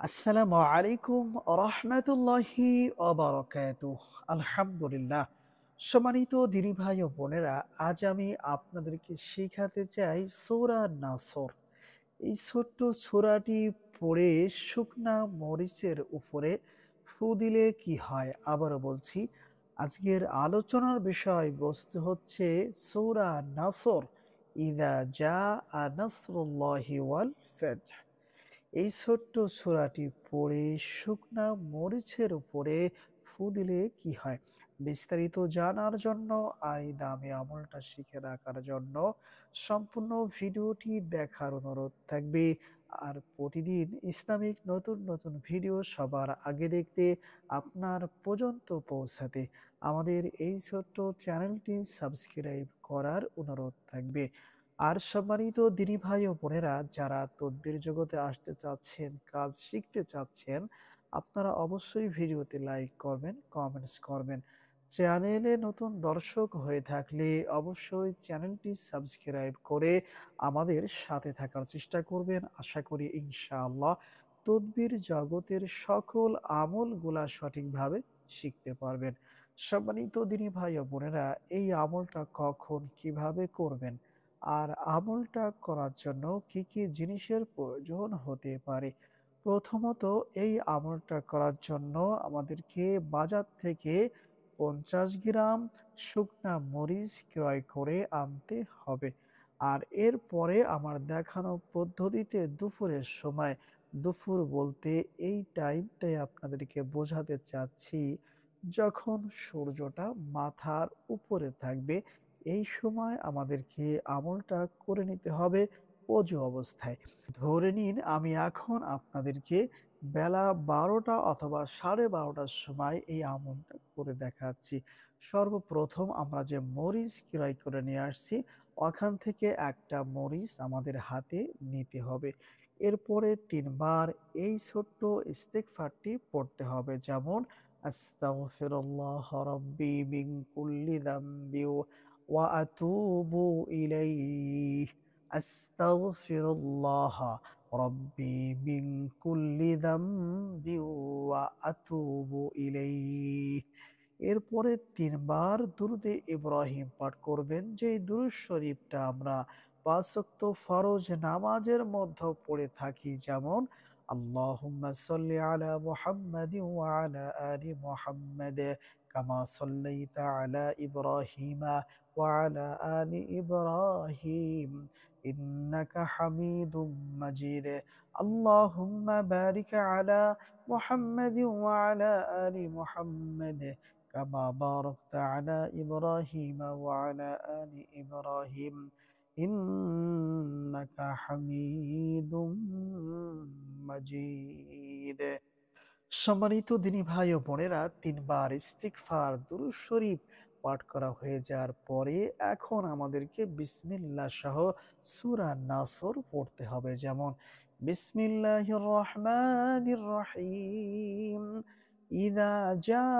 আসসালামু আলাইকুম রহমতুল্লাহি ওবারাকাতুহ। আলহামদুলিল্লাহ। সম্মানিত দিনী ভাই ও বোনেরা, আজ আমি আপনাদেরকে শেখাতে চাই সূরা নাসর। এই ছোট্ট সূরাটি পড়ে শুকনা মরিচের উপরে ফু দিলে কি হয়? আবারও বলছি, আজকের আলোচনার বিষয়বস্তু হচ্ছে সূরা নাসর। ইযা জাআ নাসরুল্লাহি ওয়াল ফাth। এই ছোট্ট সূরাটি পড়ে শুকনা মরিচের উপরে ফু দিলে কি হয়? বিস্তারিত জানার জন্য আর এই দামি আমলটা শিখে রাখার জন্য সম্পূর্ণ ভিডিওটি দেখার অনুরোধ থাকবে। আর প্রতিদিন ইসলামিক নতুন নতুন ভিডিও সবার আগে দেখতে, আপনার পর্যন্ত পৌঁছাতে আমাদের এই ছোট্ট চ্যানেলটি সাবস্ক্রাইব করার অনুরোধ থাকবে। আর সম্মানিত দিনী ভাই ও বোনেরা, যারা তদবির জগতে আসতে চাচ্ছেন, কাজ শিখতে চাচ্ছেন, আপনারা অবশ্যই ভিডিওতে লাইক করবেন, কমেন্টস করবেন। চ্যানেলে নতুন দর্শক হয়ে থাকলে অবশ্যই চ্যানেলটি সাবস্ক্রাইব করে আমাদের সাথে থাকার চেষ্টা করবেন। আশা করি ইনশাআল্লাহ তদবির জগতের সকল আমলগুলা সঠিকভাবে শিখতে পারবেন। সম্মানিত দিনী ভাই ও বোনেরা, এই আমলটা কখন কিভাবে করবেন আর আমলটা করার জন্য কি কি জিনিসের প্রয়োজন হতে পারে? প্রথমত, এই আমলটা করার জন্য আমাদেরকে বাজার থেকে ৫০ গ্রাম শুকনা মরিচ ক্রয় করে আনতে হবে। আর এরপরে আমার দেখানো পদ্ধতিতে দুপুরের সময়, দুপুর বলতে এই টাইমটাই আপনাদেরকে বোঝাতে চাচ্ছি, যখন সূর্যটা মাথার উপরে থাকবে, এই সময় আমাদেরকে আমলটা করে নিতে হবে অজু অবস্থায়। ধরে নিন আমি এখন আপনাদেরকে বেলা ১২টা অথবা ১২:৩০টার সময় এই আমলটা করে দেখাচ্ছি। সর্বপ্রথম আমরা যে মরিচ ক্রয় করে নিয়ে আসছি, ওখান থেকে একটা মরিচ আমাদের হাতে নিতে হবে। এরপরে ৩ বার এই ছোট্ট ইস্তিগফারটি পড়তে হবে, যেমন আস্তাগফিরুল্লাহ রাব্বি মিন কুল্লি যামবি ওয়া আতুবু ইলাইহি। আস্তাগফিরুল্লাহ রাব্বি মিন কুল্লি যামবি ওয়া আতুবু ইলাইহি। এরপরে ৩ বার দুরূদে ইব্রাহিম পাঠ করবেন, যেই দুরূদ শরীফটা আমরা ৫ ওয়াক্ত ফরজ নামাজের মধ্যে পড়ে থাকি, যেমন আল্লাহুম্মা সাল্লি আলা মুহাম্মাদিন ওয়া আলা আলি মুহাম্মাদ কামা সাল্লাইতা আলা ইব্রাহিমা ওয়া আলা আলি ইব্রাহিম ইন্নাকা হামিদুম মাজিদ। আল্লাহুম্মা বারিক আলা মুহাম্মাদিন ওয়া আলা আলি মুহাম্মাদ কামা বারাকতা আলা ইব্রাহিম ওয়া আলা আলি ইব্রাহিম ইন্নাকা হামিদুম মাজিদ। সম্মানিত দিনী ভাই ও বোনেরা, ৩ বার ইস্তিগফার দুরূদ শরীফ পাঠ করা হয়ে যাওয়ার পরে এখন আমাদেরকে বিসমিল্লাহ সহ সূরা নাসর পড়তে হবে, যেমন বিসমিল্লাহির রহমানির রহিম। ইযা জাআ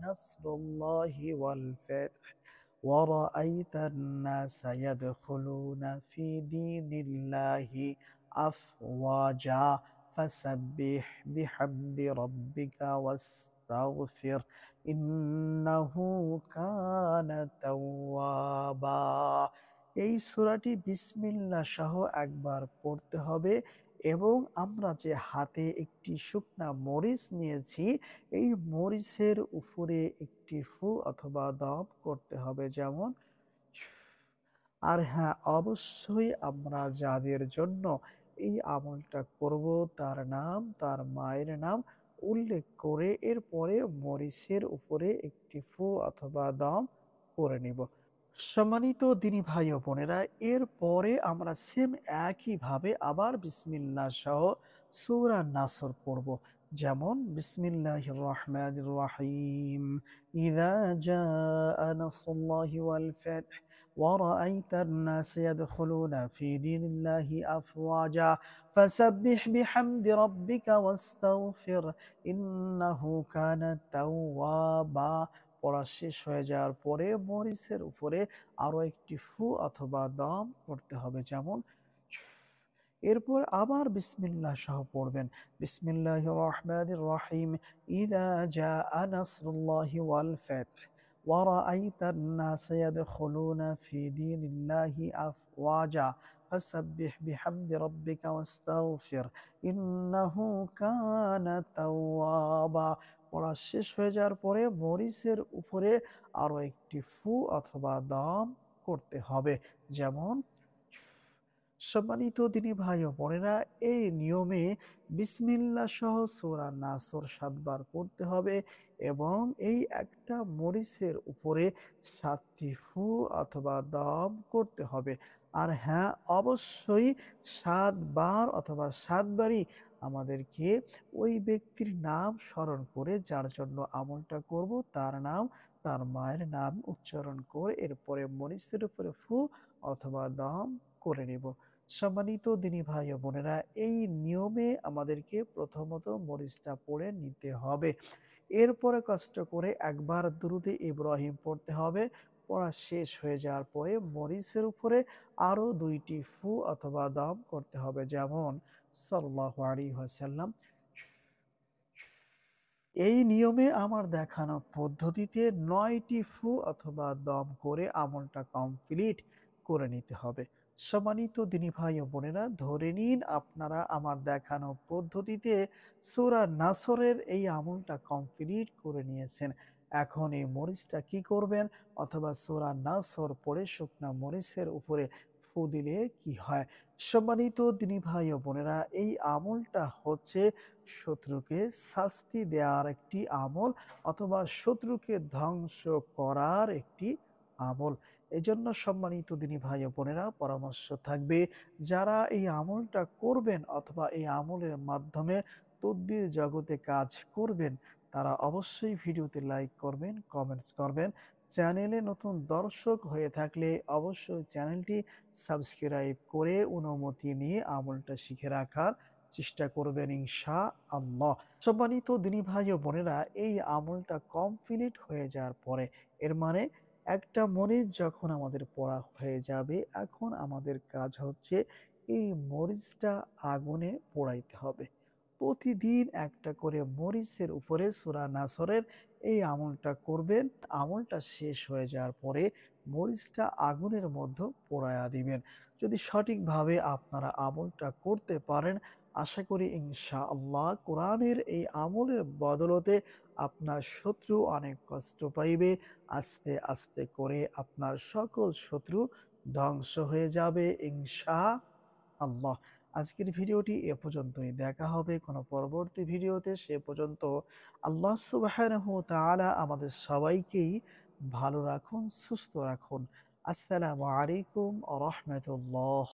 নাসরুল্লাহি ওয়াল ফাth ورأيت الناس يدخلون في دين الله أفواجا فسبح بحمد ربك واستغفر إنه كان توابا। এই সূরাটি বিসমিল্লাহ সহ একবার পড়তে হবে এবং আমরা যে হাতে একটি শুকনা মরিচ নিয়েছি, এই মরিচের উপরে একটি ফু অথবা দম করতে হবে, যেমন। আর হ্যাঁ, অবশ্যই আমরা যাদের জন্য এই আমলটা করব, তার নাম, তার মায়ের নাম উল্লেখ করে এরপরে মরিচের উপরে একটি ফু অথবা দম করে নিব। সম্মানিত দিনী ভাই ও বোনেরা, এরপরে আমরা সেম একইভাবে আবার বিসমিল্লাহ সহ সূরা নাসর পড়ব, যেমন বিসমিল্লাহির রহমানির রহিম। ইযা জাআ নাসরুল্লাহি ওয়াল ফাth ওয়া রাআইতান নাস ইয়াদখুলুনা ফি দীনিল্লাহি আফওয়াজা ফাসাব্বিহ বিহামদি রাব্বিকা ওয়াস্তাগফির ইন্নাহু কানা তাওয়াবা। পড়া শেষ হয়ে যাওয়ার পরে মরিচের উপরে আরো একটি ফু অথবা দম করতে হবে, যেমন। এরপর আবার বিসমিল্লাহ সহ পড়বেন। বিসমিল্লাহির রহমানির রহিম। ইযা জাআ নাসরুল্লাহি ওয়াল ফাth ওয়া রাআইতান নাসা ইয়াদখুলুনা ফি দীনিল্লাহি আফওয়াজা ফাসাব্বিহ বিহামদি রাব্বিকা ওয়াস্তাগফির ইন্নাহু কানা তাওয়াবা। পড়া শেষ হয়ে যাওয়ার পরে মরিচের উপরে আরো একটি ফু অথবা দম করতে হবে। যেমন সম্মানিত দিনী ভাই ও বোনেরা, এই নিয়মে বিসমিল্লাহ সহ সূরা নাসর ৭ বার পড়তে হবে এবং এই একটা মরিচের উপরে ৭ টি ফু অথবা দম করতে হবে। আর হ্যাঁ, অবশ্যই ৭ বার অথবা ৭ বারই আমাদেরকে ওই ব্যক্তির নাম স্মরণ করে, যার জন্য আমলটা করব, তার নাম, তার মায়ের নাম উচ্চারণ করে এরপরে মরিচের উপরে ফু অথবা দম করে নিব। সম্মানিত দিনী ভাই ও বোনেরা, এই নিয়মে আমাদেরকে প্রথমত মরিচটা পড়ে নিতে হবে। এরপরে কষ্ট করে একবার দুরূদে ইব্রাহিম পড়তে হবে। পড়া শেষ হয়ে যাওয়ার পরে মরিচের উপরে আরো ২ টি ফু অথবা দম করতে হবে। যেমন সাল্লাল্লাহু আলাইহি ওয়াসাল্লাম। এই নিয়মে আমার দেখানো পদ্ধতিতে ৯ টি ফু অথবা দম করে আমলটা কমপ্লিট করে নিতে হবে। সম্মানিত দিনী ভাই ও বোনেরা, ধরে নিন আপনারা আমার দেখানো পদ্ধতিতে সূরা নাসরের এই আমলটা কমপ্লিট করে নিয়েছেন। এখন এই মরিচটা কি করবেন? অথবা সূরা নাসর পড়ে শুকনা মরিচের উপরে ফু দিলে কি হয়? সম্মানিত দিনী ভাই ও বোনেরা, এই আমলটা হচ্ছে শত্রুকে শাস্তি দেওয়ার একটি আমল অথবা শত্রুকে ধ্বংস করার একটি আমল। এজন্য সম্মানিত দিনী ভাই ও বোনেরা, পরামর্শ থাকবে যারা এই আমলটা করবেন অথবা এই আমলের মাধ্যমে তদ্বির জগতে কাজ করবেন, তারা অবশ্যই ভিডিওতে লাইক করবেন, কমেন্টস করবেন। চ্যানেলে নতুন দর্শক হয়ে থাকলে অবশ্যই চ্যানেলটি সাবস্ক্রাইব করে অনুমতি নিয়ে আমলটা শিখে রাখার চেষ্টা করবেন ইনশাআল্লাহ। সম্মানিত দিনী ভাই ও বোনেরা, এই আমলটা কমপ্লিট হয়ে যাওয়ার পরে, এর মানে একটা মরিচ যখন আমাদের পড়া হয়ে যাবে, এখন আমাদের কাজ হচ্ছে এই মরিচটা আগুনে পোড়াইতে হবে। প্রতিদিন একটা করে মরিচের উপরে সূরা নাসরের এই আমলটা করবেন। আমলটা শেষ হয়ে যাওয়ার পরে মরিচটা আগুনের মধ্যে পোড়ায়া দিবেন। যদি সঠিকভাবে আপনারা আমলটা করতে পারেন, আশা করি ইনশাআল্লাহ কোরআনের এই আমলের বদলতে আপনার শত্রু অনেক কষ্ট পাইবে। আস্তে, আস্তে করে আপনার সকল শত্রু ধ্বংস হয়ে যাবে ইনশাআল্লাহ। আজকের ভিডিওটি এ পর্যন্তই। দেখা হবে কোনো পরবর্তী ভিডিওতে। সে পর্যন্ত আল্লাহ সুবহানাহু ওয়া তাআলা আমাদের সবাইকেই ভালো রাখুন, সুস্থ রাখুন। আসসালামু আলাইকুম ওয়া রাহমাতুল্লাহ।